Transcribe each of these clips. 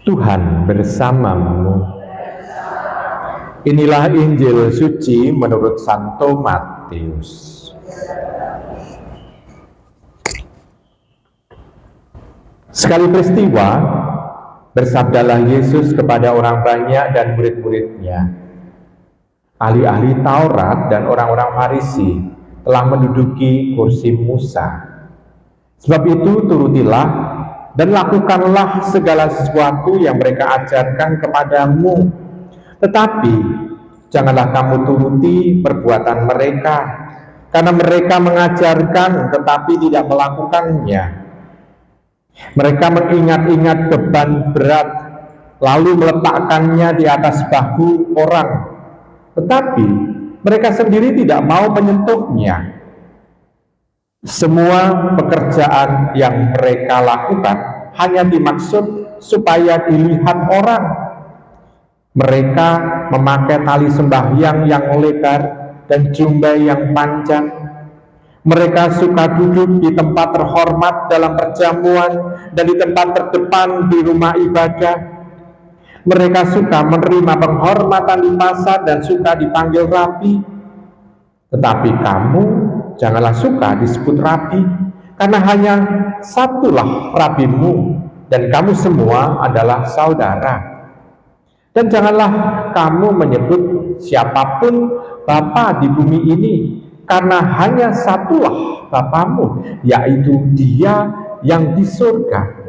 Tuhan bersamamu. Inilah Injil suci menurut Santo Matius. Sekali peristiwa, bersabdalah Yesus kepada orang banyak dan murid-muridnya, ahli-ahli Taurat dan orang-orang Farisi telah menduduki kursi Musa. Sebab itu turutilah dan lakukanlah segala sesuatu yang mereka ajarkan kepadamu. Tetapi janganlah kamu turuti perbuatan mereka, karena mereka mengajarkan tetapi tidak melakukannya. Mereka mengingat-ingat beban berat, lalu meletakkannya di atas bahu orang, tetapi mereka sendiri tidak mau menyentuhnya. Semua pekerjaan yang mereka lakukan hanya dimaksud supaya dilihat orang. Mereka memakai tali sembahyang yang lebar dan jubah yang panjang. Mereka suka duduk di tempat terhormat dalam perjamuan dan di tempat terdepan di rumah ibadah. Mereka suka menerima penghormatan di pasar dan suka dipanggil rabi. Tetapi kamu janganlah suka disebut rabi, karena hanya satulah rabimu, dan kamu semua adalah saudara. Dan janganlah kamu menyebut siapapun Bapa di bumi ini, karena hanya satulah Bapamu, yaitu Dia yang di surga.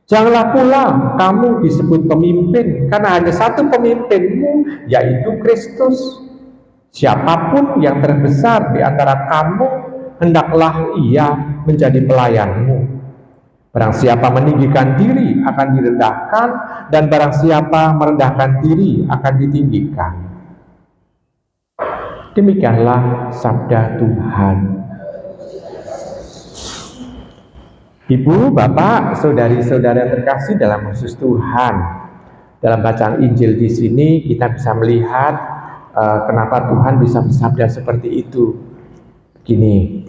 Janganlah pula kamu disebut pemimpin, karena hanya satu pemimpinmu, yaitu Kristus. Siapapun yang terbesar di antara kamu, hendaklah ia menjadi pelayanmu. Barang siapa meninggikan diri akan direndahkan, dan barang siapa merendahkan diri akan ditinggikan. Demikianlah sabda Tuhan. Ibu, Bapak, saudari-saudara terkasih dalam khusus Tuhan, dalam bacaan Injil di sini kita bisa melihat kenapa Tuhan bisa bersabda seperti itu. Begini,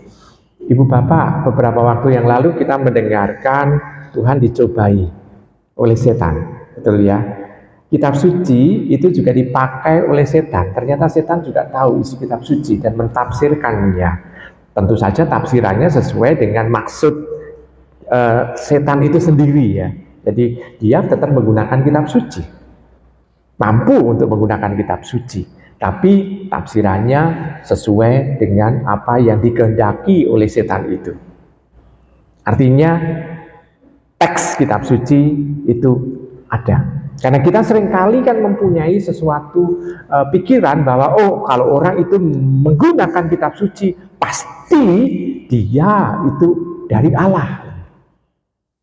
Ibu Bapak, beberapa waktu yang lalu kita mendengarkan Tuhan dicobai oleh setan, betul ya? Kitab suci itu juga dipakai oleh setan. Ternyata setan juga tahu isi kitab suci dan mentafsirkannya. Tentu saja tafsirannya sesuai dengan maksud setan itu sendiri ya. Jadi dia tetap menggunakan kitab suci, mampu untuk menggunakan kitab suci. Tapi tafsirannya sesuai dengan apa yang dikehendaki oleh setan itu. Artinya teks kitab suci itu ada. Karena kita seringkali kan mempunyai sesuatu pikiran bahwa kalau orang itu menggunakan kitab suci pasti dia itu dari Allah.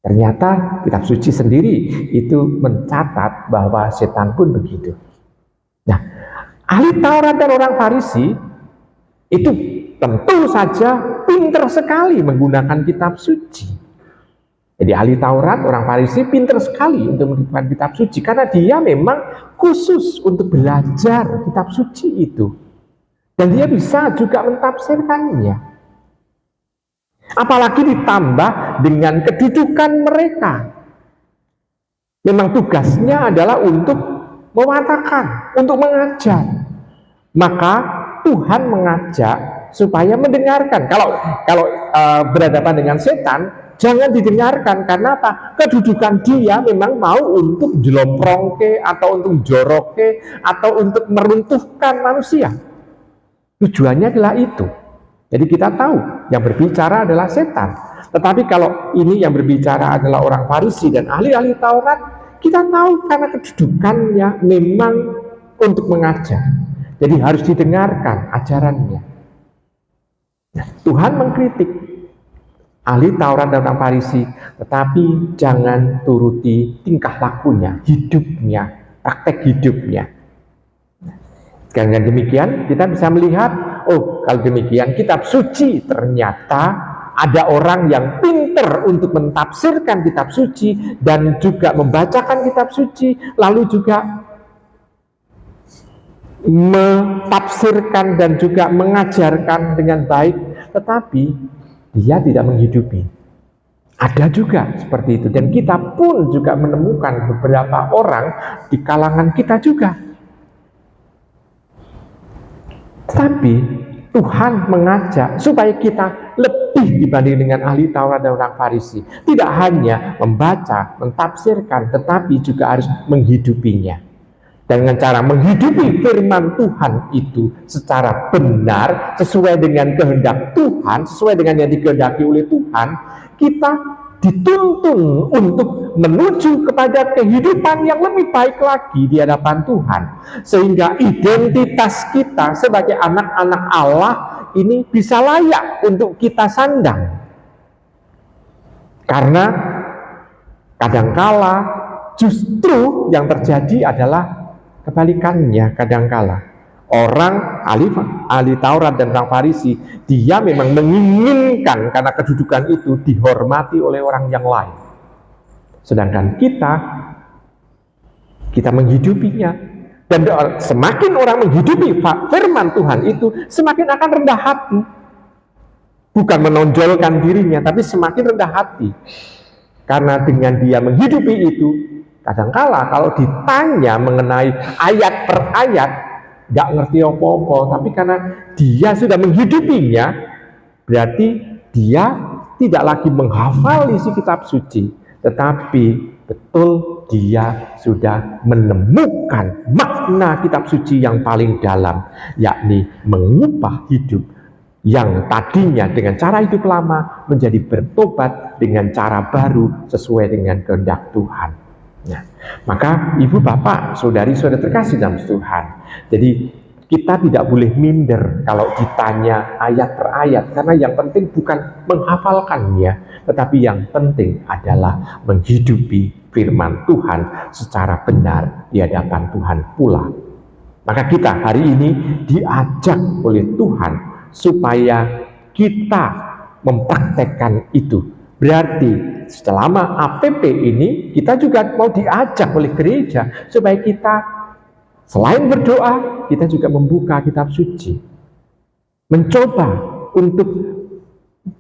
Ternyata kitab suci sendiri itu mencatat bahwa setan pun begitu. Nah, ahli Taurat dan orang Farisi itu tentu saja pintar sekali menggunakan kitab suci. Jadi ahli Taurat, orang Farisi pintar sekali untuk menggunakan kitab suci karena dia memang khusus untuk belajar kitab suci itu. Dan dia bisa juga mentafsirkannya. Apalagi ditambah dengan kedudukan mereka. Memang tugasnya adalah untuk mewatakan, untuk mengajar. Maka Tuhan mengajak supaya mendengarkan. Kalau berhadapan dengan setan, jangan didengarkan. Karena apa? Kedudukan dia memang mau untuk jelomprongke, atau untuk joroke, atau untuk meruntuhkan manusia. Tujuannya adalah itu. Jadi kita tahu yang berbicara adalah setan. Tetapi kalau ini yang berbicara adalah orang Farisi dan ahli-ahli Taurat, kita tahu karena kedudukannya memang untuk mengajar. Jadi harus didengarkan ajarannya. Nah, Tuhan mengkritik ahli Taurat dan orang Farisi, tetapi jangan turuti tingkah lakunya, hidupnya, praktek hidupnya. Dengan demikian kita bisa melihat, kalau demikian kitab suci ternyata ada orang yang pintar untuk mentafsirkan kitab suci dan juga membacakan kitab suci, lalu juga mentafsirkan dan juga mengajarkan dengan baik, tetapi dia tidak menghidupi. Ada juga seperti itu, dan kita pun juga menemukan beberapa orang di kalangan kita juga. Tapi Tuhan mengajak supaya kita lebih dibanding dengan ahli Taurat dan orang Farisi. Tidak hanya membaca, mentafsirkan, tetapi juga harus menghidupinya. Dengan cara menghidupi firman Tuhan itu secara benar, sesuai dengan kehendak Tuhan, sesuai dengan yang dikehendaki oleh Tuhan, kita dituntun untuk menuju kepada kehidupan yang lebih baik lagi di hadapan Tuhan. Sehingga identitas kita sebagai anak-anak Allah ini bisa layak untuk kita sandang. Karena kadangkala justru yang terjadi adalah kebalikannya. Kadangkala orang ahli Taurat dan orang Farisi, dia memang menginginkan karena kedudukan itu dihormati oleh orang yang lain. Sedangkan kita menghidupinya. Dan semakin orang menghidupi firman Tuhan itu, semakin akan rendah hati. Bukan menonjolkan dirinya, tapi semakin rendah hati. Karena dengan dia menghidupi itu, kadangkala kalau ditanya mengenai ayat per ayat, gak ngerti apa-apa, tapi karena dia sudah menghidupinya, berarti dia tidak lagi menghafal isi kitab suci, tetapi betul dia sudah menemukan makna kitab suci yang paling dalam, yakni mengubah hidup yang tadinya dengan cara hidup lama menjadi bertobat dengan cara baru sesuai dengan kehendak Tuhan. Nah, maka ibu bapak, saudari-saudari terkasih dalam Tuhan, jadi kita tidak boleh minder kalau ditanya ayat per ayat, karena yang penting bukan menghafalkannya, tetapi yang penting adalah menghidupi firman Tuhan secara benar di hadapan Tuhan pula. Maka kita hari ini diajak oleh Tuhan supaya kita mempraktekkan itu. Berarti selama APP ini kita juga mau diajak oleh gereja supaya kita selain berdoa, kita juga membuka kitab suci, mencoba untuk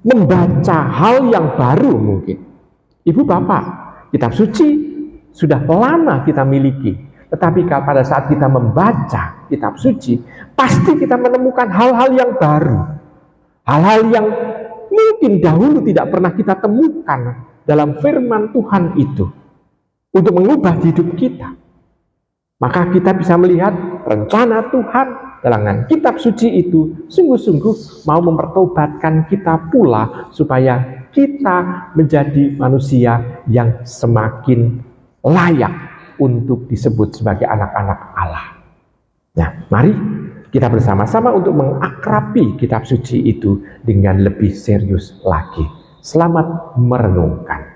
membaca hal yang baru mungkin. Ibu bapak, kitab suci sudah lama kita miliki, tetapi pada saat kita membaca kitab suci, pasti kita menemukan hal-hal yang baru, hal-hal yang mungkin dahulu tidak pernah kita temukan dalam firman Tuhan itu untuk mengubah hidup kita. Maka kita bisa melihat rencana Tuhan dalam kitab suci itu sungguh-sungguh mau mempertobatkan kita pula supaya kita menjadi manusia yang semakin layak untuk disebut sebagai anak-anak Allah. Nah, mari kita bersama-sama untuk mengakrabi kitab suci itu dengan lebih serius lagi. Selamat merenungkan.